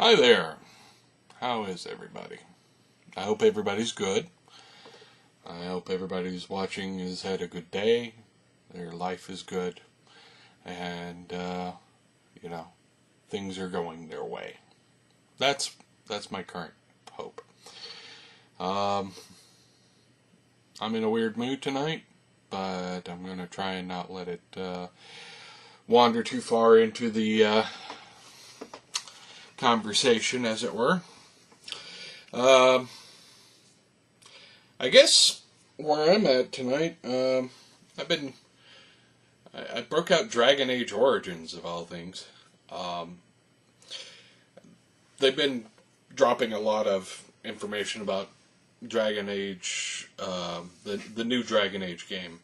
Hi there. How is everybody? I hope everybody's good. I hope everybody who's watching has had a good day. Their life is good. And, things are going their way. That's my current hope. I'm in a weird mood tonight, but I'm going to try and not let it wander too far into the conversation, as it were. I guess where I'm at tonight, I broke out Dragon Age Origins, of all things. They've been dropping a lot of information about Dragon Age, the new Dragon Age game,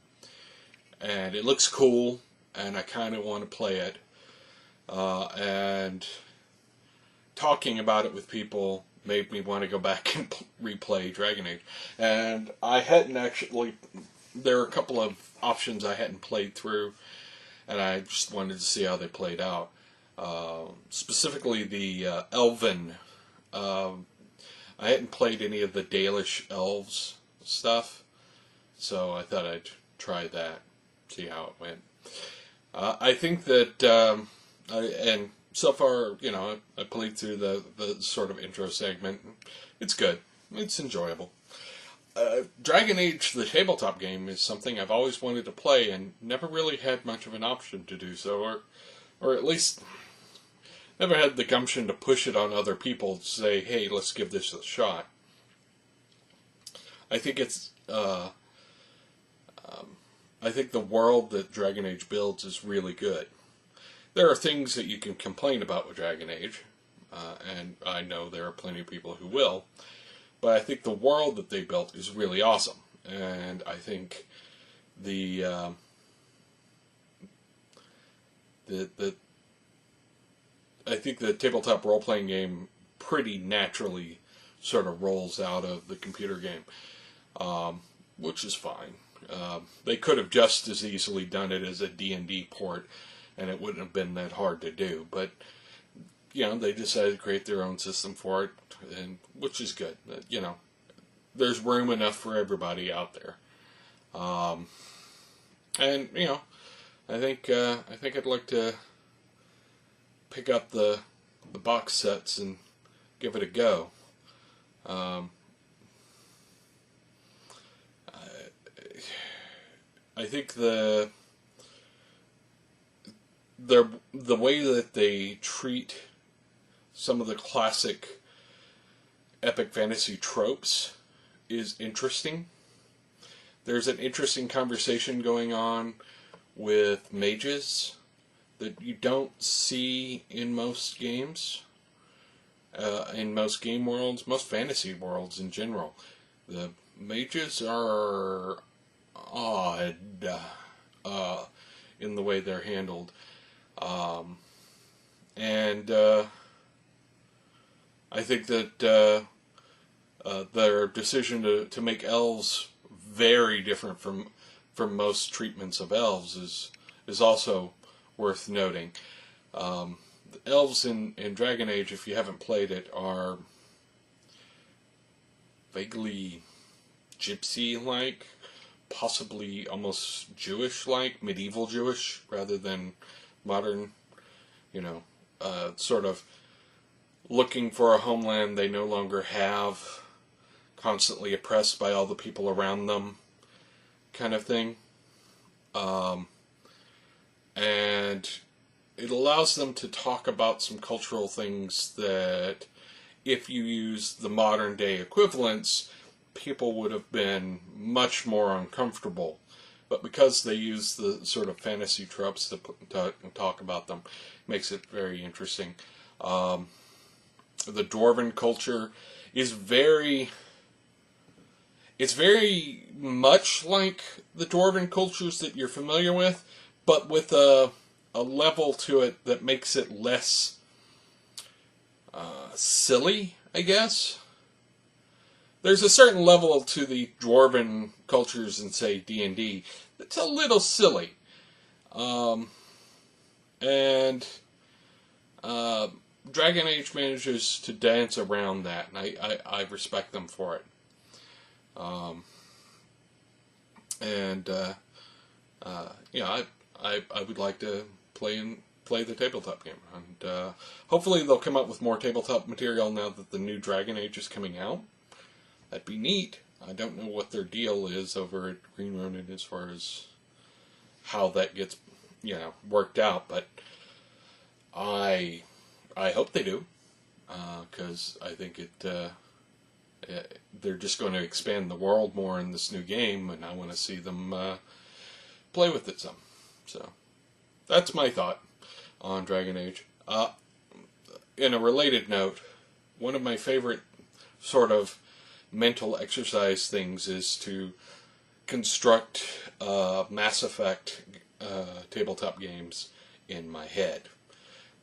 and it looks cool, and I kind of want to play it, and talking about it with people made me want to go back and replay Dragon Age. And I hadn't actually... There are a couple of options I hadn't played through, and I just wanted to see how they played out. Specifically the Elven. I hadn't played any of the Dalish Elves stuff, so I thought I'd try that, see how it went. I think that... and so far, I played through the sort of intro segment. It's good. It's enjoyable. Dragon Age, the tabletop game, is something I've always wanted to play and never really had much of an option to do so, or at least never had the gumption to push it on other people to say, hey, let's give this a shot. I think it's... I think the world that Dragon Age builds is really good. There are things that you can complain about with Dragon Age, and I know there are plenty of people who will, but I think the world that they built is really awesome, and I think the tabletop role-playing game pretty naturally sort of rolls out of the computer game, which is fine. They could have just as easily done it as a D&D port, and it wouldn't have been that hard to do. But, they decided to create their own system for it, and which is good. There's room enough for everybody out there. And, I think I'd like to pick up the box sets and give it a go. I think the way that they treat some of the classic epic fantasy tropes is interesting. There's an interesting conversation going on with mages that you don't see in most games, in most game worlds, most fantasy worlds in general. The mages are odd in the way they're handled. I think that their decision to make elves very different from most treatments of elves is also worth noting. The elves in Dragon Age, if you haven't played it, are vaguely gypsy-like, possibly almost Jewish-like, medieval Jewish, rather than modern, sort of looking for a homeland they no longer have, constantly oppressed by all the people around them, kind of thing. And it allows them to talk about some cultural things that, if you use the modern day equivalents, people would have been much more uncomfortable. But because they use the sort of fantasy tropes to talk about them, makes it very interesting. The Dwarven culture is very much like the Dwarven cultures that you're familiar with, but with a level to it that makes it less silly, I guess. There's a certain level to the Dwarven cultures in, say, D&D that's a little silly. Dragon Age manages to dance around that, and I respect them for it. I would like to play the tabletop game, and hopefully they'll come up with more tabletop material now that the new Dragon Age is coming out. That'd be neat. I don't know what their deal is over at Green Ronin as far as how that gets, worked out, but I hope they do, because I think they're just going to expand the world more in this new game, and I want to see them play with it some. So that's my thought on Dragon Age. In a related note, one of my favorite sort of mental exercise things is to construct Mass Effect tabletop games in my head,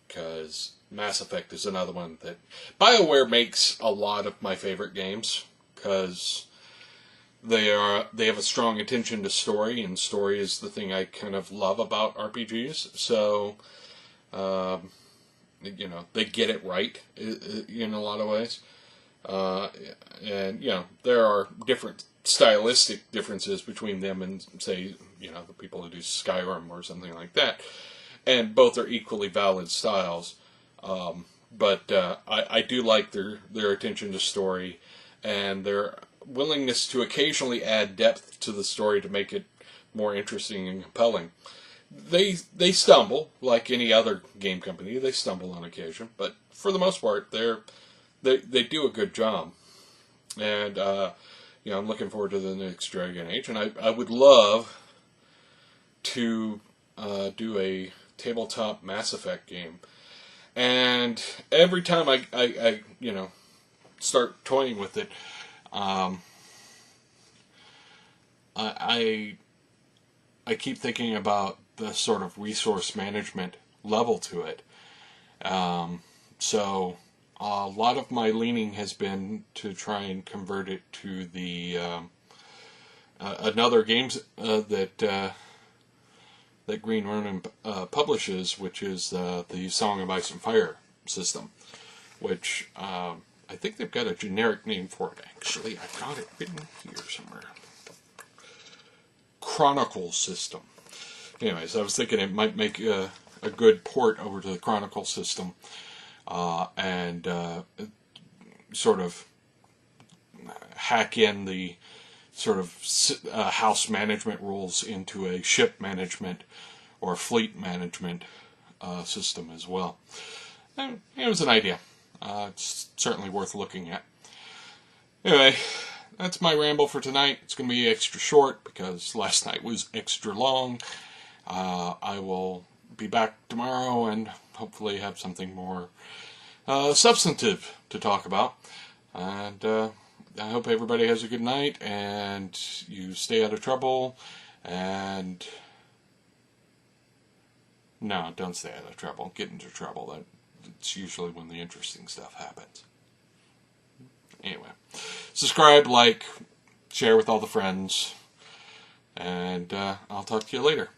because Mass Effect is another one that BioWare makes a lot of my favorite games, because they have a strong attention to story, and story is the thing I kind of love about RPGs. So they get it right in a lot of ways. And there are different stylistic differences between them and, say, the people who do Skyrim or something like that. And both are equally valid styles. But I do like their attention to story and their willingness to occasionally add depth to the story to make it more interesting and compelling. They stumble, like any other game company. They stumble on occasion, but for the most part, they do a good job. And I'm looking forward to the next Dragon Age, and I would love to do a tabletop Mass Effect game. And every time I start toying with it, I keep thinking about the sort of resource management level to it. So a lot of my leaning has been to try and convert it to the another games that Green Ronin publishes, which is the Song of Ice and Fire system, which I think they've got a generic name for it. Actually, I've got it written here somewhere. Chronicle system. Anyways, I was thinking it might make a good port over to the Chronicle system, and sort of hack in the sort of house management rules into a ship management or fleet management system as well. And it was an idea. It's certainly worth looking at. Anyway, that's my ramble for tonight. It's going to be extra short because last night was extra long. I will be back tomorrow and hopefully have something more substantive to talk about. And I hope everybody has a good night and you stay out of trouble. And no, don't stay out of trouble. Get into trouble. That's usually when the interesting stuff happens. Anyway, subscribe, like, share with all the friends, and I'll talk to you later.